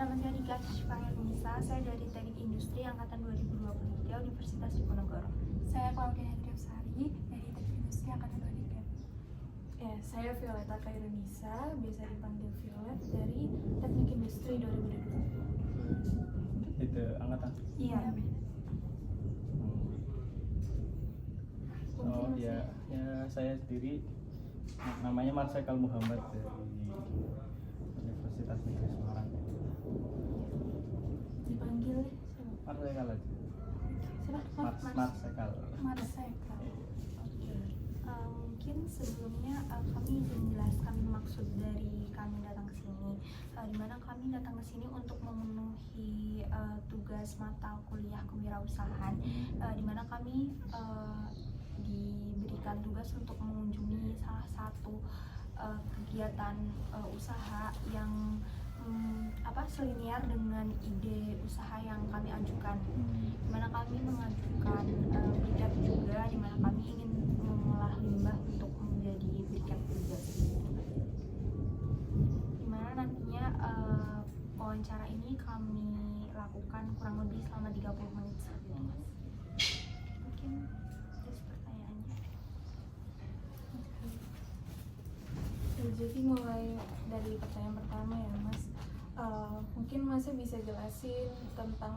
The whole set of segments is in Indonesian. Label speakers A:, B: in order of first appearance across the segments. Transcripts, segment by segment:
A: nama saya Dika Syifa Nisa, saya dari Teknik Industri Angkatan 2023 Universitas Diponegoro.
B: Saya Claudia Hendriusari dari Teknik Industri Angkatan 2023.
C: Ya, saya Violeta Kairunisa, biasa dipanggil Violet dari Teknik Industri 2022.
D: Itu angkatan?
A: Iya.
D: Oh ya, saya sendiri namanya Marsekal Muhammad dari Universitas Negeri Semarang.
C: Dipanggil
D: Marsekal aja.
C: siapa?
D: Marsekal.
B: Marsekal.
A: Mungkin sebelumnya kami ingin menjelaskan maksud dari kami datang ke sini. Di mana kami datang ke sini untuk memenuhi tugas mata kuliah kewirausahaan, di mana kami diberikan tugas untuk mengunjungi salah satu kegiatan usaha yang selinier dengan ide usaha yang kami ajukan, di mana kami mengajukan briket juga, di mana kami ingin mengolah limbah untuk menjadi briket juga, di mana nantinya wawancara ini kami lakukan kurang lebih selama 30 menit seperti itu, Mas. Mungkin terus pertanyaannya.
C: Jadi mulai dari pertanyaan pertama ya Mas, mungkin Masnya bisa jelasin tentang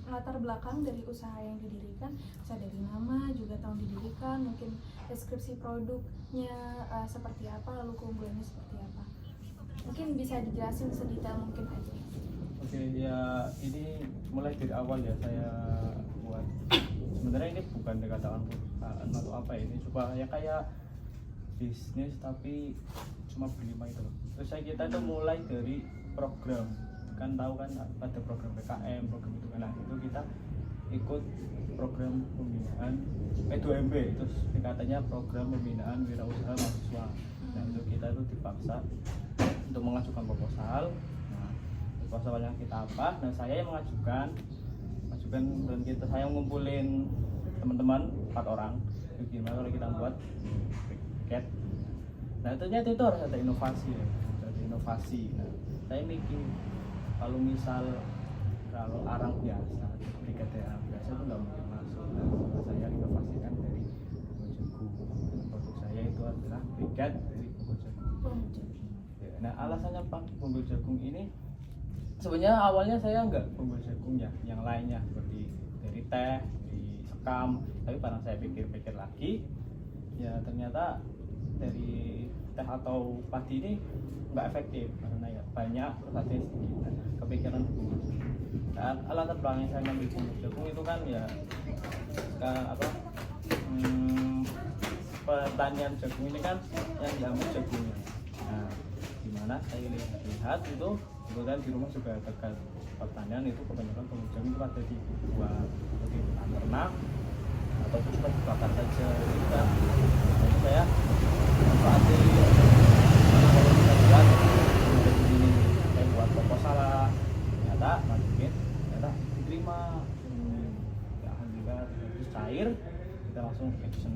C: latar belakang dari usaha yang didirikan, bisa dari nama, juga tahun didirikan, mungkin deskripsi produknya seperti apa, lalu keunggulannya seperti apa. Mungkin bisa dijelasin sedetail mungkin aja.
D: Oke, ya ini mulai dari awal ya saya buat. Sebenarnya ini bukan dikatakan perusahaan atau apa ya, ini coba ya kayak bisnis tapi cuma berlima itu loh. Terus kita itu mulai dari program, kan tahu kan ada program PKM, program itu kan, nah itu kita ikut program pembinaan P2MB, itu singkatannya program pembinaan wirausaha mahasiswa. Nah itu kita itu dipaksa untuk mengajukan proposal. Nah proposalnya kita apa? Nah saya yang mengajukan dan saya ngumpulin teman-teman 4 orang. Gimana kalau kita buat briket? Nah ternyata itu harus ada inovasi ya, ada inovasi. Nah saya mikir kalau arang biasa, briket arang biasa itu nggak mungkin masuk. Nah saya inovasikan dari Bonggol Jagung. Produk saya itu adalah briket dari Bonggol Jagung. Ya, nah alasannya pakai Bonggol Jagung ini sebenarnya awalnya saya nggak Bonggol Jagung ya, yang lainnya seperti dari teh, dari sekam. Tapi karena saya pikir-pikir lagi, ya ternyata dari teh atau padi ini nggak efektif karena ya banyak prosesnya sedikit. Kepikiran Bonggol Jagung. Nah, latar belakangnya saya ngambil Bonggol Jagung itu kan ya pertanian jagung ini kan yang diambil jagungnya. Nah, gimana saya lihat itu kemudian di rumah juga dekat pertanian itu kebanyakan Bonggol Jagung itu ada dibuat seperti ternak atau cuma dibakar saja gitu kan. Jadi saya manfaatin kalau kita buat ini saya buat proposal, ternyata masukin, ternyata diterima. Ya alhamdulillah terus cair, kita langsung action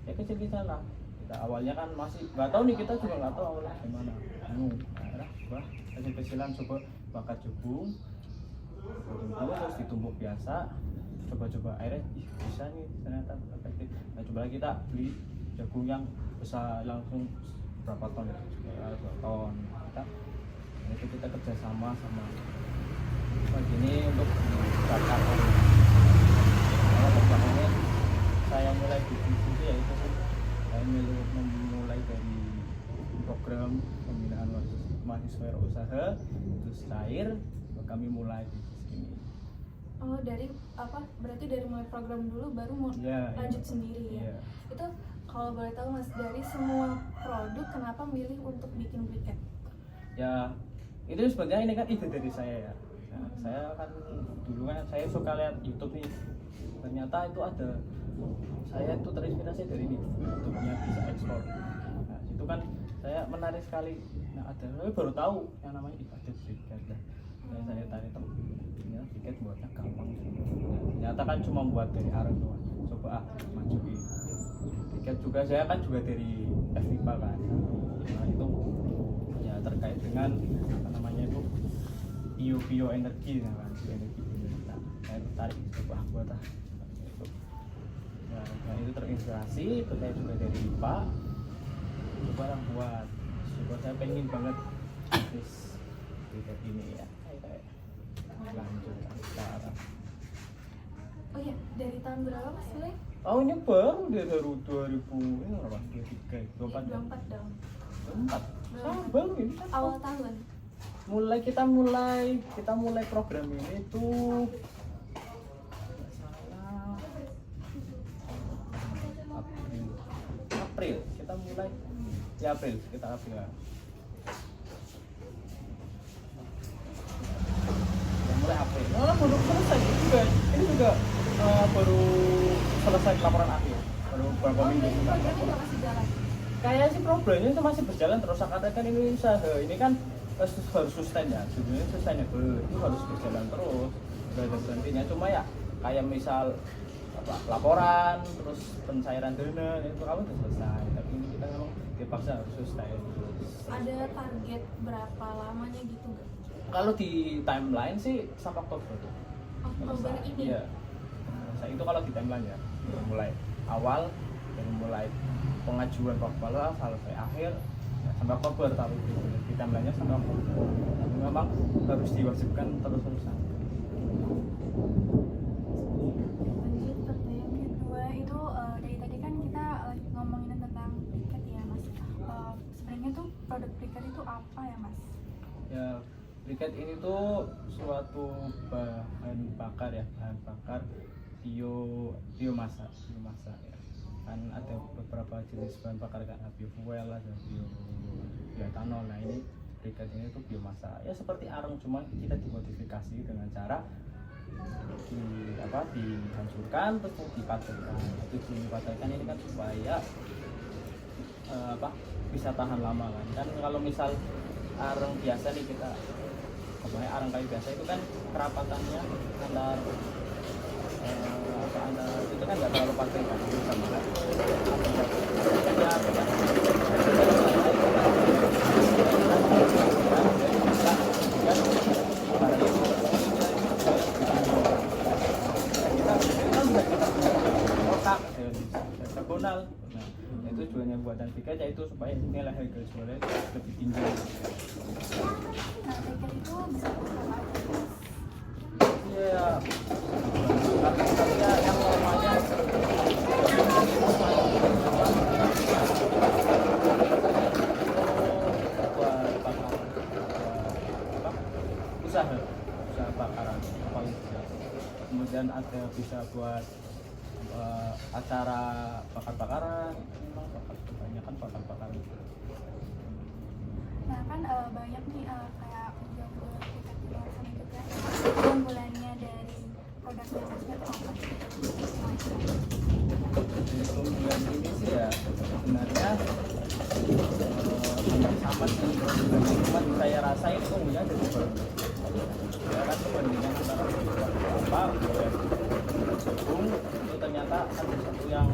D: ya kecil-kecilan lah. Kita awalnya kan masih nggak tahu nih, kita juga nggak tahu awalnya gimana. Nah, coba kecil-kecilan, coba bakar jagung terus ditumbuk biasa, coba akhirnya bisa nih ternyata efektif. Nah coba lagi kita beli jagung yang besar langsung berapa ton itu, 2 ton itu kita kerjasama sama begini untuk bakar. Kalau pertamanya saya mulai bisnis itu ya itu sih, saya memulai dari program pembinaan mahasiswa wirausaha, terus cair kami mulai bisnis ini.
C: Oh berarti dari mulai program dulu baru mau lanjut sendiri ya? Itu kalau boleh tahu Mas, dari semua produk kenapa milih untuk bikin briket?
D: Ya itu sebenarnya ini kan ide dari saya ya. Nah, saya kan dulu kan saya suka lihat YouTube nih, ternyata itu ada, saya itu terinspirasi dari ini YouTube-nya Bisa Ekspor. Nah itu kan saya menarik sekali. Nah saya baru tahu yang namanya ibadah briket lah. Nah, saya tanya teman, ya briket buatnya gampang. Nah, ternyata kan cuma buat dari arang doang. Coba majuin. Briket juga saya kan juga dari FIPA kan. Nah itu ya terkait dengan bioenergi kan, bioenergi Indonesia. Saya tertarik wah buat itu. Nah, itu terinspirasi, itu saya juga dari IPA. Coba lah buat, coba saya pengen banget bisnis kayak gini ya, kayak lanjut sekarang.
C: Oh iya, dari tahun berapa Mas mulai?
D: Tahunnya baru dia baru 2000 ini berapa? 23, 24 ya?
C: 24 dong.
D: 24. Baru ini.
C: Awal tahun.
D: Kita mulai program ini tuh nggak salah April kita mulai ya April sekitar April ya. Mulai April baru selesai juga ini juga baru selesai laporan akhir baru beberapa minggu
C: Jadi programnya nggak masih jalan?
D: kayak sih problemnya itu masih berjalan terus karena kan ini usaha ini kan harus sustain ya sebenarnya sustainable itu harus berjalan terus gak ada berhentinya cuma ya kayak misal apa, laporan terus pencairan dana itu kamu udah selesai tapi ini kita memang dipaksa harus sustain terus.
C: Ada target berapa lamanya gitu nggak?
D: Kalau di timeline sih sampai Oktober
C: Oktober ini?
D: iya saya itu kalau di timeline ya mulai awal dari mulai pengajuan proposal sampai akhir ya, sampai Oktober tapi di timelinenya sampai Oktober tapi memang harus diwajibkan terus-terusan.
B: Lanjut pertanyaan kedua itu dari tadi kan kita ngomongin tentang Briket ya Mas. Sebenarnya tuh produk Briket itu apa ya Mas?
D: Ya briket ini tuh suatu bahan bakar ya biomasa ya kan ada beberapa jenis bahan bakar kan biofuel ada bioetanol. Nah ini briket ini tuh biomasa ya seperti arang cuma kita dimodifikasi dengan cara dihancurkan terus dipadatkan. Tujuan dipadatkan ini kan supaya bisa tahan lama kan kalau misal arang biasa nih kita arang kayu biasa itu kan kerapatannya antar itu kan nggak terlalu pasti kan sama kan heksagonal. Nah, itu tujuannya buatan briket yaitu supaya nilai harga jualnya lebih tinggi.
B: Nah, Briket itu bisa untuk apa aja Mas?
D: Iya, karena yang normalnya usaha bakaran kemudian ada bisa buat acara bakar-bakaran memang kebanyakan bakar-bakaran.
B: Nah kan banyak nih kayak unggulan-unggulan Briket di luar sana juga. Unggulannya dari produknya Masnya itu apa?
D: Jadi keunggulan ini sih ya sebenarnya hampir sama sih cuma saya rasa ini keunggulannya ada di baru ya kan perbandingan antara apa jagung itu ternyata ada satu yang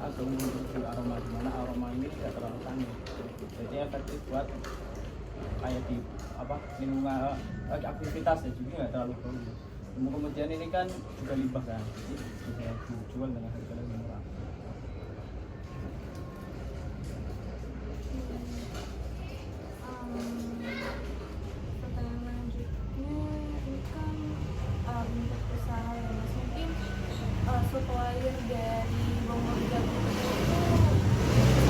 D: agak menunjukkan aroma di mana aroma ini tidak terlalu tanggung jadi efektif buat kayak di lingkungan aktivitas ya juga nggak terlalu bau. Kemudian ini kan juga limbah kan jadi bisa dijual dengan harga lebih murah.
C: Pertanyaan lanjutnya ini kan untuk usaha ya Mas mungkin supplier dari Bogor Jagung itu bisa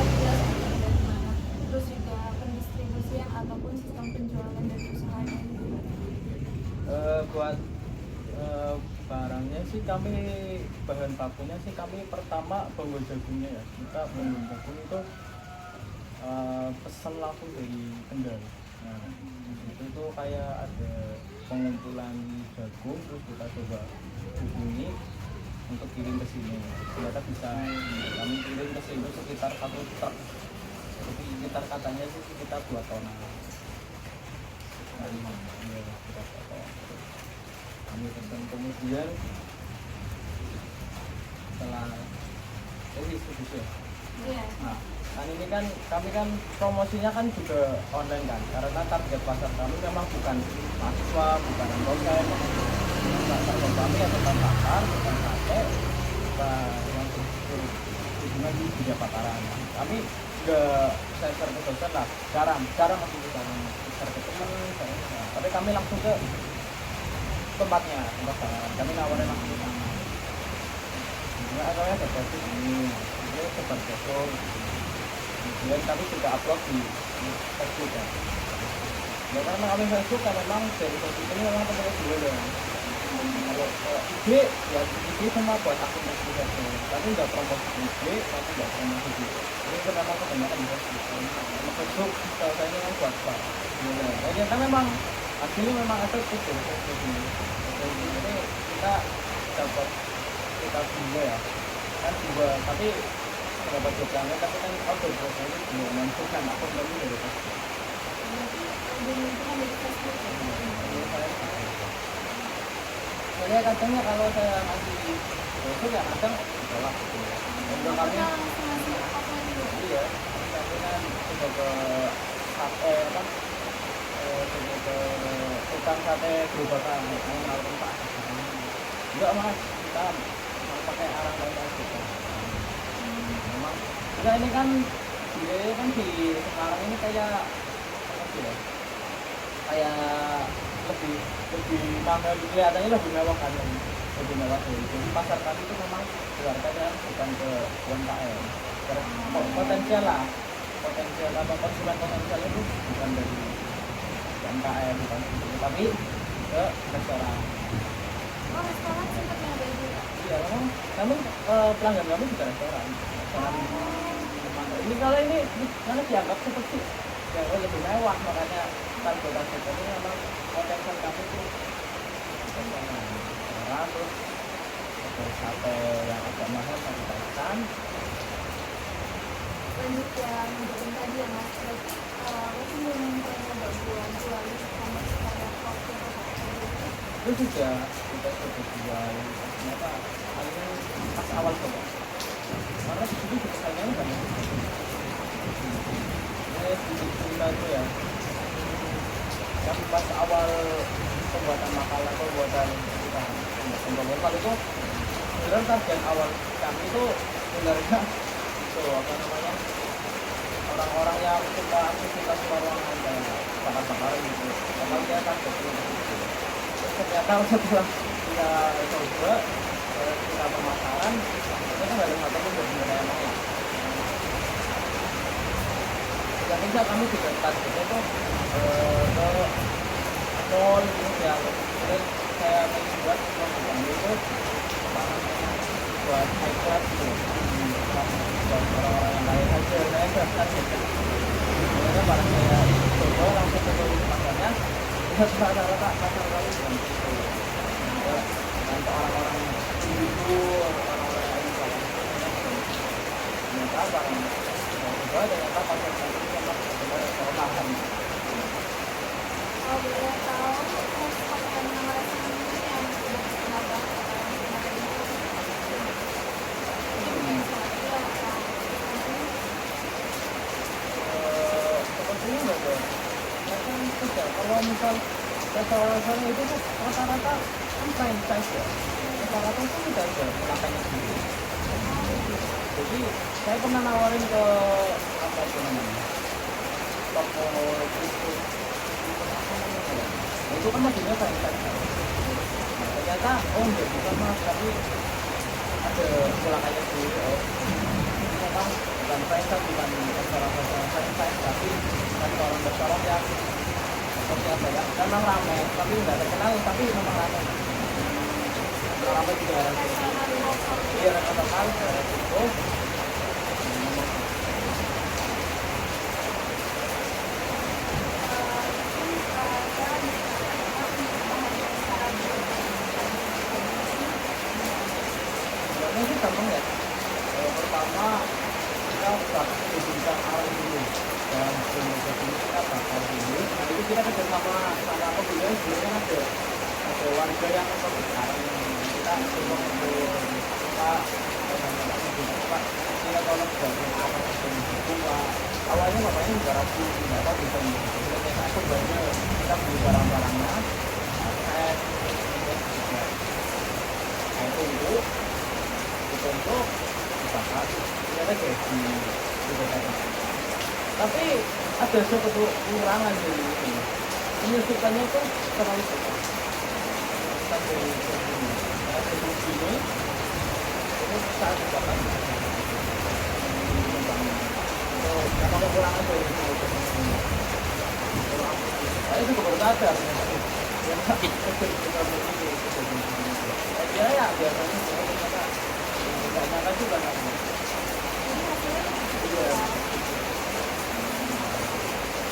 C: dijelaskan dari mana terus juga pendistribusian ataupun sistem penjualan dari usahanya ini
D: Buat barangnya sih kami bahan bakunya sih kami pertama bawa jagungnya ya kita bawa jagung itu pesan langsung dari Kendal. Nah itu tuh kayak ada pengumpulan jagung terus kita coba hubungi untuk kirim ke sini ternyata bisa kami kirim ke sini sekitar 1 truk jadi sekitar katanya sih sekitar 2 ton kami pesan kemudian setelah distribusi ya
C: iya
D: nah kan ini kan kami kan promosinya kan juga online kan, karena target pasar kami memang bukan mahasiswa, bukan dosen, target kami ya tentang pasar, tentang sate, tentang yang hubungan di dunia pakaran. Kami ke share ke dosen lah, jarang masih share ke teman, tapi kami langsung ke tempat pakaran, kami nawarin langsung ke sana. Nah, awalnya seperti ini, itu seperti itu. Kemudian kami juga upload di Facebook ya. Ya karena kami Facebook kan memang dari Facebook ini memang teman dulu ya. Kalau IG ya IG sama buat akun Facebook saja. Tapi nggak promosi di IG, tapi nggak promosi di. Ini kan memang kebanyakan di Facebook. Sama Facebook saya ini kan buat apa? Ya ternyata memang hasilnya memang efektif ya Facebook ini. Jadi kita dapat kita juga ya kan juga, tapi dapat jokangnya, tapi kan auto prosesnya juga menentukan akun kami dari Facebook. Saya katanya kalau saya masih Facebook ya kadang ditolak gitu. Dan kami iya, kami kan coba ke sate apa? Coba ke tukang sate gerobatan, kami nawarin Pak. Enggak mas, kita pakai arang lain aja. Memang enggak, ini kan dia kan di sekarang ini kayak apa sih ya, kayak lebih mahal, kelihatannya lebih mewah kan, lebih mewah dari jadi pasar kami itu memang keluarganya bukan ke UMKM, potensial apa konsumen potensial itu bukan dari UMKM bukan, tapi ke restoran.
A: Oh, restoran sempat nyobain juga.
D: Iya, memang kami pelanggan kami juga restoran. Ini kalau ini karena dianggap seperti yang lebih mewah, makanya targetan sektor ini memang potensial kami itu restoran, terus ada sate yang agak mahal tapi tahan.
A: Lanjut yang nyobain tadi ya mas, berarti aku belum pernah buat e-commerce kayak kopi atau apa.
D: Itu juga kita coba jual, ternyata hal ini pas awal coba, karena di situ juga saingannya banyak. Ini sedikit cerita itu ya, yang pas awal pembuatan makalah, pembuatan kita pembuatan itu sebenarnya target awal kami itu sebenarnya itu apa namanya, orang-orang yang suka aktivitas ruangan kayak bakar-bakar gitu, karena dia target itu. Ternyata setelah kita coba, kita pemasaran, itu kan dari mata itu benar-benar yang nolak. Yang bisa kami juga targetnya itu ke mall gitu ya. Terus saya membuat program itu buat high class gitu, buat orang-orang yang lain aja. Saya nggak targetkan. Sebenarnya barang saya coba langsung ke pasarnya. Rata-rata pasar kami bukan itu. Untuk orang-orang itu, orang-orang yang ini ternyata barang juga ternyata pasar kami memang benar-benar mahal.
A: Oh, boleh tahu terus pakai nama restoran ini yang sudah kenapa
D: Sepertinya enggak ada. Kan tidak, kalau misal restoran itu tuh rata-rata kan franchise ya, rata-rata itu tidak ada pelanggannya sendiri. Jadi saya pernah nawarin ke apa itu namanya, toko itu apa namanya ya, itu kan maksudnya franchise kan. Nah, ternyata oh enggak bukan mas, tapi ada pelanggannya sendiri. Oh memang bukan franchise, bukan restoran franchise, tapi restoran yang seperti apa ya, memang ramai tapi nggak terkenal, tapi memang ramai juga ada iya terkenal itu. Sebenarnya sih gampang ya. Pertama kita harus hubungkan awal dulu, dan sebelum kita bakar dulu. Nah itu kita kerjasama sama pembelian, sebenarnya ada warga yang membutuhkan, kita coba untuk kita Pak kita tolong buatin apa yang tua. Awalnya bapaknya juga ragu, nggak tahu bisa gitu. Aku banyak kita beli barang-barangnya, kaset, terus juga kayak tunggu, dibentuk, dibakar, ternyata jadi gitu kan. Tapi ada suatu kekurangan dari ini. Penyusutannya itu terlalu cepat. Kita dari sini, ada di sini, terus saat dibakar. Apa kekurangan dari ini? Itu baru sadar. Yang sakit kecil kita begini. Saya kira ya biasanya ternyata nggak nyangka juga namanya. Iya.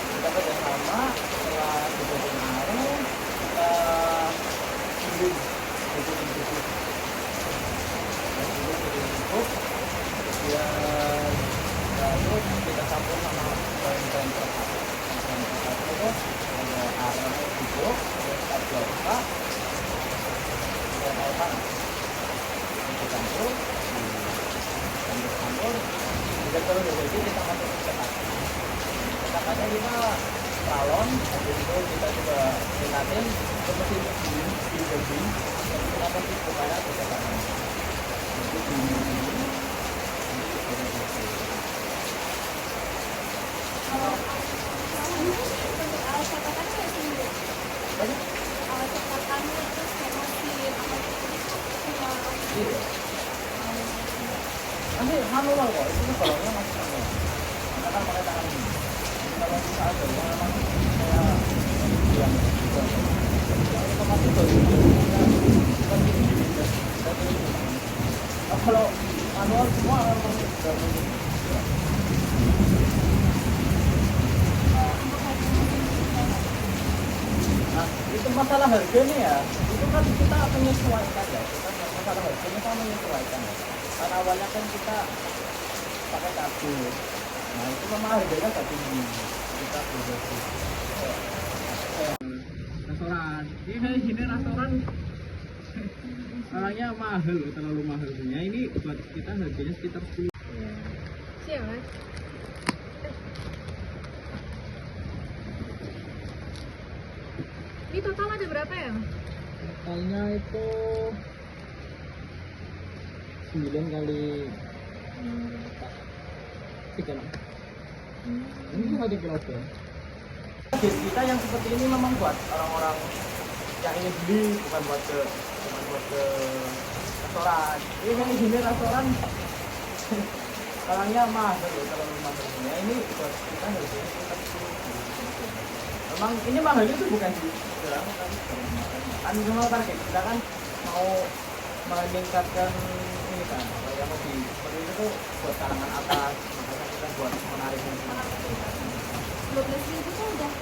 D: Kita kerjasama setelah dibuatin arung, kita kirim cukup, kemudian lalu kita campur sama bahan-bahan perkat itu ada arang hijau, ada kelapa, dan air panas. Kita campur, kita terus jadi kita masuk ke cetak. Cetakannya kita salon, habis itu kita juga pinatin ke mesin di jadi kita pasti supaya cetakannya.
A: Untuk alat cetakannya kayak gini deh. Alat cetakannya terus kayak mesin apa gitu.
D: Iya. Nanti manual kok, itu balonnya masih manual. Karena pakai tangan ini. Jadi kalau bisa ada yang memang kayak yang juga otomatis baru kan gini dan ini. Nah, kalau manual semua memang sudah begini. Nah, itu masalah harganya ya. Itu kan kita menyesuaikan ya. Kita masalah harganya kan menyesuaikan ya. Karena awalnya kan kita pakai kabel. Nah itu memang harganya agak tinggi. Kita produksi restoran. Ini kayak gini restoran orangnya mahal, terlalu mahal punya. Ini buat kita harganya sekitar 10.
C: Siap mas. Ini total ada berapa ya?
D: Totalnya itu 9 kali 3 ini cuma 3 kilogram. Target kita yang seperti ini memang buat orang-orang yang ingin beli, bukan buat ke restoran. Ini gini restoran orangnya mahal loh, kalau mahal punya ini buat kita harusnya kita memang ini mahalnya itu bukan di berapa kan memang target kita kan mau meningkatkan ini kan yang mau di seperti itu tuh buat kalangan atas, makanya kita buat menarik
A: 12.000 tuh udah.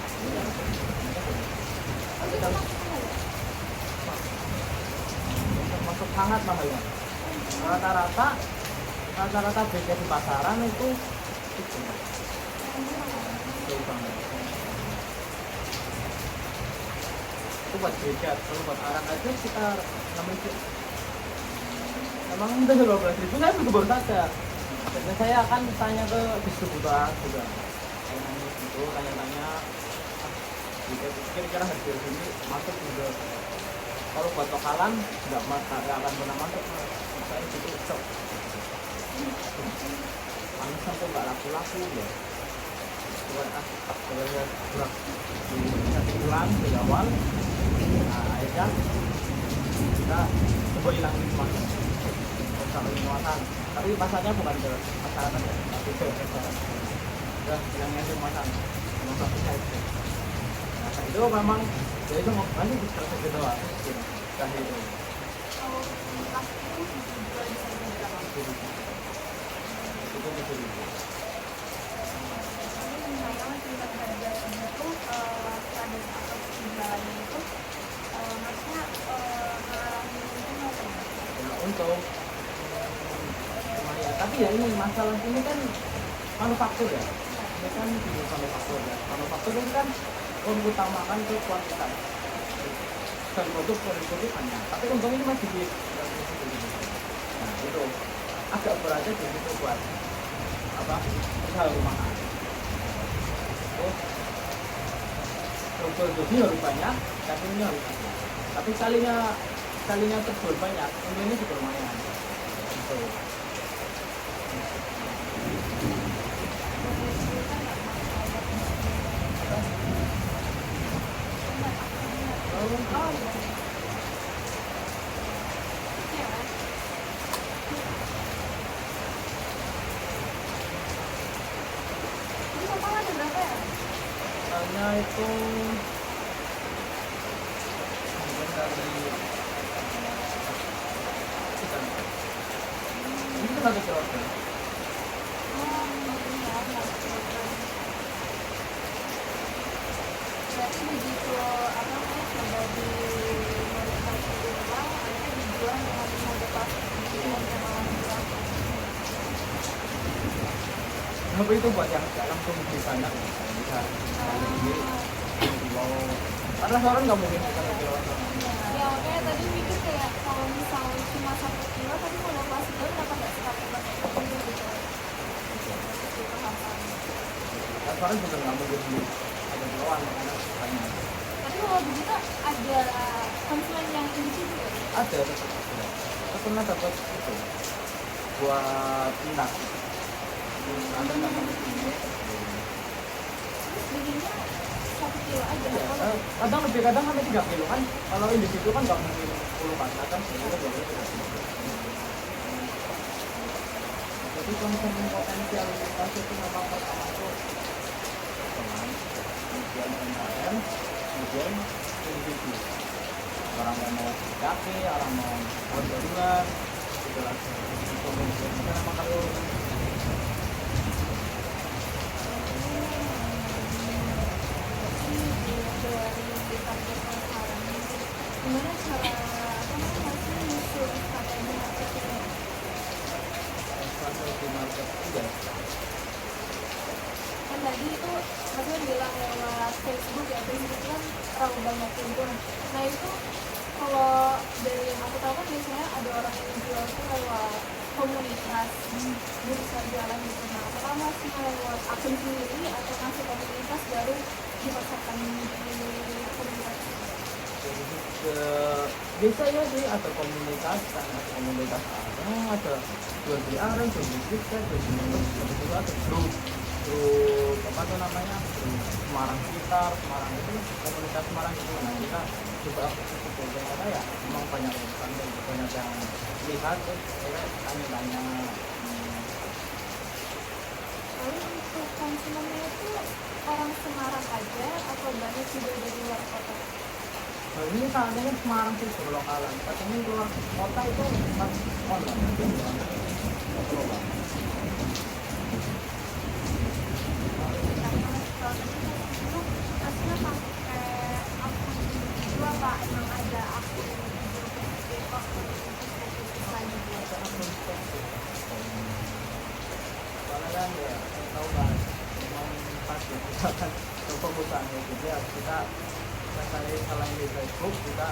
D: kita masuk sangat mahal ya. Rata-rata BK di pasaran itu jauh banget. Itu buat BK, kalau buat arang aja sekitar 6.000. Memang udah 12.000, saya juga baru sadar. Dan saya akan tanya ke distributor juga. Saya nanya gitu, tanya-tanya. Kira-kira harga ini masuk juga. Kalau buat lokalan nggak akan pernah masuk. Saya gitu cok. Panas sampai nggak laku-laku ya. Sebenarnya berat di 1 bulan dari awal. Nah, akhirnya kita coba hilangin semua. Sampai muatan, tapi pasarnya bukan ke masyarakat ya, tapi ke restoran. Udah bilangnya itu muatan, cuma satu saja. Nah itu memang, ya itu mau banyak bisa gitu lah, dah itu.
A: Kalau plastik itu jual di sana berapa?
D: Itu bisa gitu.
A: Tapi misalnya tingkat harganya tuh pada saat jualannya itu maksudnya mengalami untung apa ya?
D: Ya untuk ya, tapi ya ini masalah ini kan manufaktur ya, ini kan di manufaktur ya. Manufaktur ini kan mengutamakan ke kuantitas dan produk banyak, tapi untung ini masih di nah itu agak berat aja gitu buat apa usaha rumahan. Terus struktur dosi harus banyak, cacingnya harus banyak. Tapi sekalinya terjual banyak, ini juga lumayan. Gitu.
A: Oh iya. Iya kan? Ini total ada berapa ya?
D: Totalnya itu mungkin dari kita ini kan satu kilogram.
A: Oh, iya, berarti begitu apa namanya sudah dimodifikasi ulang, akhirnya dijual dengan mode plastik dengan kemalan murah.
D: Tapi itu buat yang langsung di sana bisa sendiri di bawah. Karena seorang nggak mungkin bisa di bawah sana.
A: Ya makanya tadi mikir kayak kalau misalnya cuma 1 kilo tadi mode plastiknya kenapa nggak sekalian pakai kecil gitu? Itu paham.
D: Kan seorang juga nggak mungkin beli ada kiloan karena banyak.
A: Tapi kalau begitu ada konsumen yang di situ ya?
D: Ada tetap ada. Kita pernah dapat itu buat pindah. Ada namanya ini.
A: Terus belinya 1 kilo aja.
D: Ya,
A: Kalau
D: kadang lebih kadang sampai 3 kilo kan. Kalau individu kan nggak mungkin 10 pasang sehingga jadi 3 kilo. Jadi konsumen potensial kita itu memang pertama itu teman, kemudian UMKM, kemudian individu. Orang yang mau kaki, orang mau orderan, gitu lah. Kemudian kita memang kalau
A: dari target pasaran gimana cara apa namanya masih nyusun strategi marketingnya?
D: strategi market juga.
A: Kan tadi itu maksudnya bilang lewat Facebook ya, Facebook kan terlalu banyak timbul. Nah itu kalau dari yang aku tahu kan biasanya ada orang yang jual itu lewat komunitas bisa jalan gitu. Nah apakah masih lewat akun sendiri atau masih komunitas baru dipasarkan di komunitas?
D: Bisa ya sih ada komunitas kan, ada komunitas ada jual beli aren, jual beli tiket, jual beli motor, habis itu ada grup apa tuh namanya grup Semarang sekitar Semarang itu komunitas Semarang itu. Nah kita coba aktif ternyata ya memang banyak kan banyak yang lihat terus saya tanya-tanya.
A: Lalu untuk konsumennya itu orang Semarang aja atau banyak juga dari luar kota?
D: Nah, ini saatnya Semarang sih berlokalan, katanya keluar kota itu pas online lokal.
A: Karena kalau tadi kan itu aslinya pakai akun itu apa emang ada akun TikTok lagi
D: Ada akun Facebook. Soalnya kan ya saya tahu kan memang pas ya kita kan coba usahanya jadi ya kita selain di Facebook kita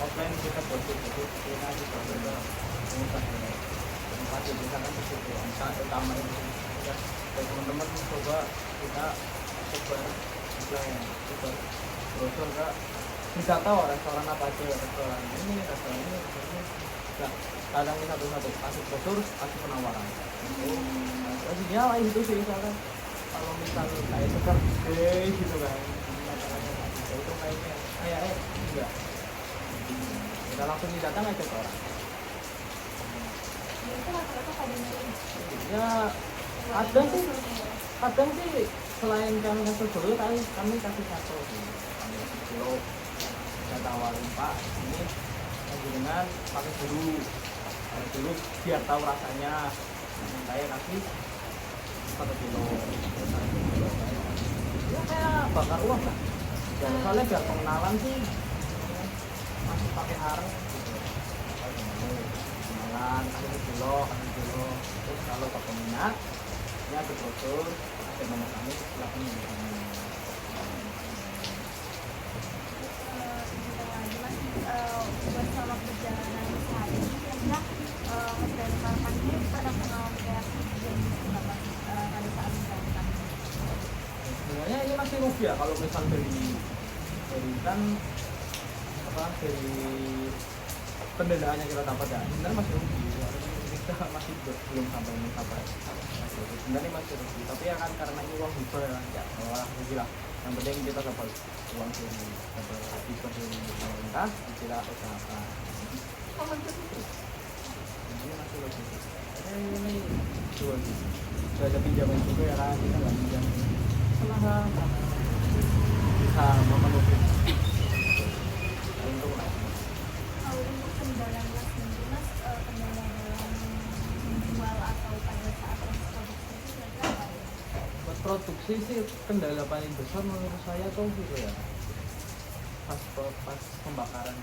D: offline kita posting itu kita juga ada usahanya tempat ya bisa kan di situ angka utama itu ya teman-teman coba kita sebar istilahnya sebar brosur ke bisa tahu restoran apa aja restoran ini nah kadang satu-satu kasih brosur kasih penawaran itu maksudnya lah itu sih misalkan kalau misalnya kayak sekarang gitu kan itu kayaknya enggak kita langsung datang aja ke orang
A: itu rata-rata pada nyari
D: ya ada sih kadang sih selain kami kasih dulu kami kasih satu kami kasih kilo saya tawarin pak ini dengan pakai dulu biar tahu rasanya saya kasih 1 kilo ya kayak bakar uang lah ya, soalnya biar pengenalan sih masih pakai areng gitu kenalan kasih kilo terus kalau berminat ini ada brosur ada nomor kami silahkan menghubungi.
A: lagi mas buat selama perjalanan usaha ini kira-kira mas Daniel
D: masih rugi ya kalau misal dari kan apa dari pendanaannya kita dapat ya sebenarnya masih rugi, kita masih belum sampai mencapai sebenarnya masih rugi, tapi ya kan karena ini uang hibah ya malah rugi lah. Yang penting kita dapat uang dari dapat hibah dari pemerintah, kita usahakan ini masih rugi. Ini jual sudah ada pinjaman juga ya kan, kita nggak pinjam setelah bisa memenuhi untuk
A: Kalau untuk kendala mas sendiri mas, kendala dalam menjual atau pada saat proses produksi itu kira-kira apa ya?
D: buat produksi sih kendala paling besar menurut saya tuh gitu ya, pas pembakaran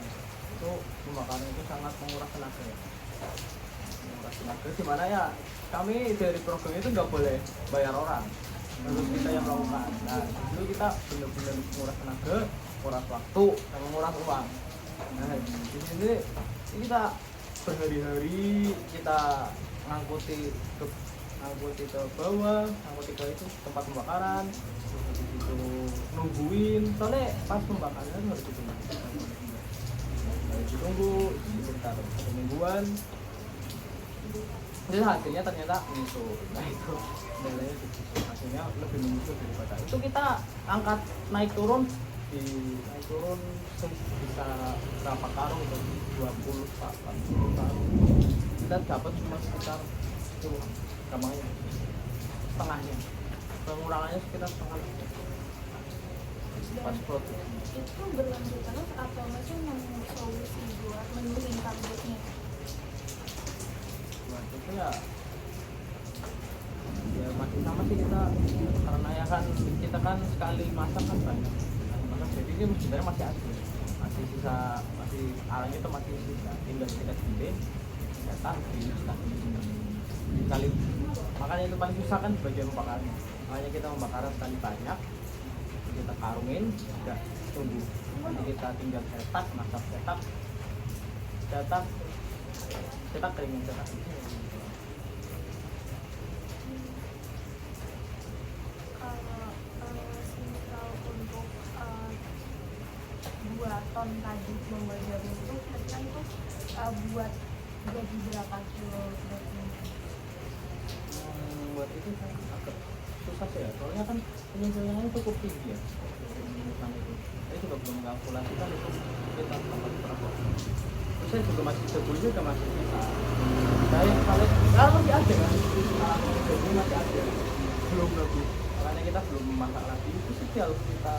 D: itu pembakaran itu sangat menguras tenaga ya, menguras tenaga dimana ya kami dari program itu nggak boleh bayar orang, harus kita yang melakukan. Nah dulu kita benar-benar menguras tenaga, menguras waktu, dan menguras uang. Nah di sini kita berhari-hari kita ngangkuti ke bawah, ngangkuti ke itu tempat pembakaran, terus di situ nungguin, soalnya pas pembakaran harus ditunggu, sebentar 1 mingguan. Jadi hasilnya ternyata menyusut. Nah itu kendalanya di situ, hasilnya lebih menyusut daripada itu. Kita angkat naik turun bisa berapa karung itu 20 karung, kita dapat cuma sekitar 10 gampangnya, setengahnya, pengurangannya sekitar setengah pas produksi.
C: Itu berlanjut terus atau masih nemu solusi buat menurunkan targetnya?
D: Itu ya masih sama sih kita, karena ya kan kita kan sekali masak kan banyak jadi ini sebenarnya masih sisa, masih arangnya itu masih sisa, tinggal kita gede cetak sekali. Makanya itu paling susah kan bagian pembakaran, makanya kita membakaran sekali banyak, kita karungin udah tunggu, nanti kita tinggal cetak, masak cetak keringin cetak.
A: Semisal untuk 2 ton tadi membuat jagung itu kira-kira itu buat jadi berapa kilo beratnya?
D: Buat itu kan agak susah sih ya, soalnya kan penyesuaiannya cukup tinggi ya. Saya juga belum mengkalkulasikan itu kita dapat berapa. Terus saya juga masih jagung juga masih bisa. Saya kalau masih ada kan, jagung masih ada, belum lebih. Makanya kita belum memasak lagi. Itu sih harus kita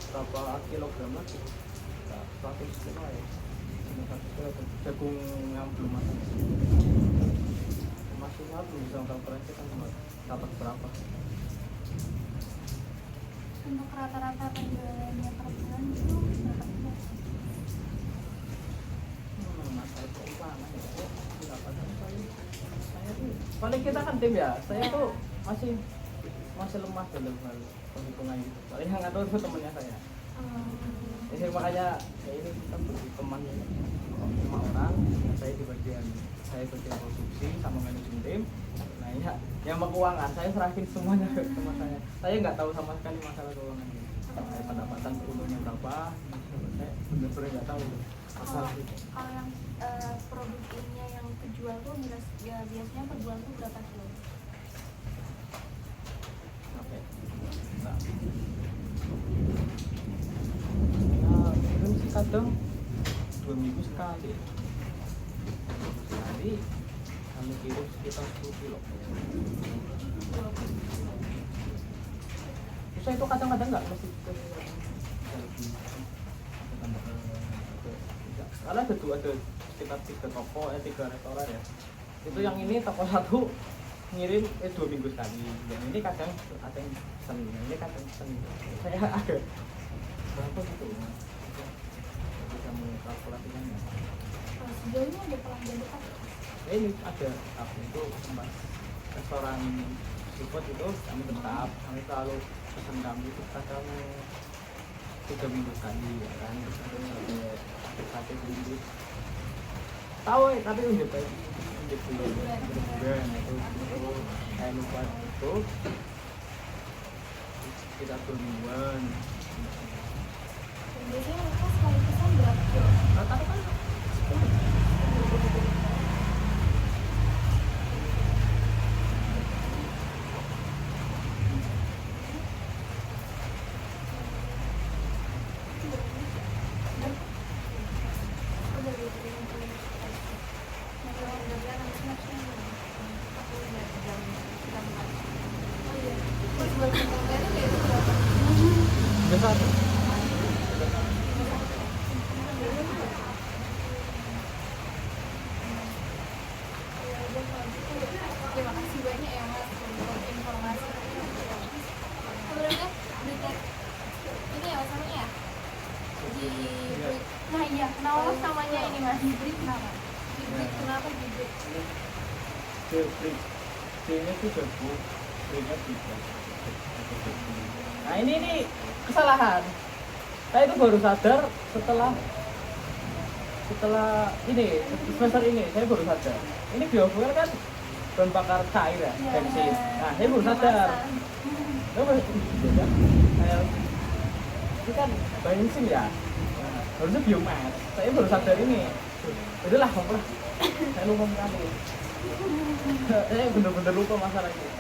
D: berapa kilogram lagi? 100 kilo ya. 100 kilo jagung yang belum masak. Masihnya belum bisa kalkulasi kan dapat berapa.
B: Untuk rata-rata penjualannya per bulan itu berapa kilo?
D: Masalah keuangan ya, pendapatan saya tuh paling kita kan tim ya, saya tuh masih lemah dalam hal penghitungan gitu. Paling yang ngatur itu temannya saya. Jadi makanya ya ini kita bagi teman 5 orang, saya di bagian produksi sama manajemen tim. Nah ya, yang keuangan saya serahin semuanya ke teman saya. Saya nggak tahu sama sekali masalah keuangan ini. Saya pendapatan keuntungannya berapa, saya benar-benar nggak tahu masalah itu.
A: Kalau yang produk ininya yang kejual tuh biasanya per bulan tuh berapa kilo?
D: Oke. Nah. Ya, mungkin sih kadang 2 minggu sekali. Kami kirim sekitar 10 kilo. Terus itu kadang-kadang nggak mesti karena ada sekitar 3 toko, 3 restoran ya. Itu yang ini toko satu ngirim 2 minggu sekali, yang ini kadang ada yang Senin, ini kadang Senin. Saya ada berapa gitu, bisa mengkalkulasikannya.
C: Sejauh ini ada pelanggan dekat?
D: Ini ada, tapi itu tempat restoran seafood itu kami tetap, kami selalu pesan kami itu kadang 3 minggu sekali ya kan, terus ada sate bungkus tahu ya, tapi unjuk bulan itu saya lupa itu sekitar 2 mingguan.
C: Dan biasanya mereka sekali pesan berapa kilo?
D: Rata-rata
C: Terus buat kentangnya itu kayak berapa?
D: besar.
C: Terima kasih banyak ya Mas untuk informasi. Sebenarnya berita ini ya Mas namanya ya? Di break.
A: Nah iya, kenapa Mas namanya ini Mas?
C: Di kenapa? Di break kenapa di break?
D: Break. D-nya itu jago, B-nya bisa. Nah ini kesalahan. Saya itu baru sadar setelah ini semester ini saya baru sadar. Ini biofuel kan bahan bakar cair ya, bensin. Nah saya baru sadar. Ini kan bensin ya. Nah, harusnya biomas. Saya baru sadar ini. Udahlah, lah. Saya lupa sekali. Saya bener-bener lupa masalah ini.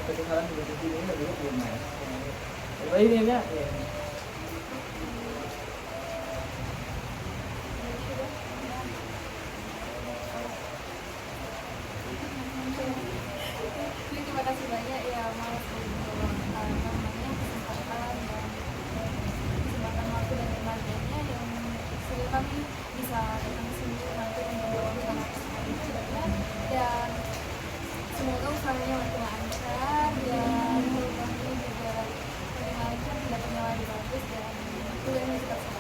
D: Ada kesalahan di sini ini lebih biomas. Tapi ini ya.
C: Jadi terima kasih banyak ya Mas untuk namanya kesempatan dan kesempatan waktu dan tenaganya yang sering kami bisa datang ke sini nanti untuk bersama sama dan semoga usahanya makin lancar dan kami juga makin lancar, tidak punya lagi bagus dan kuliahnya tetap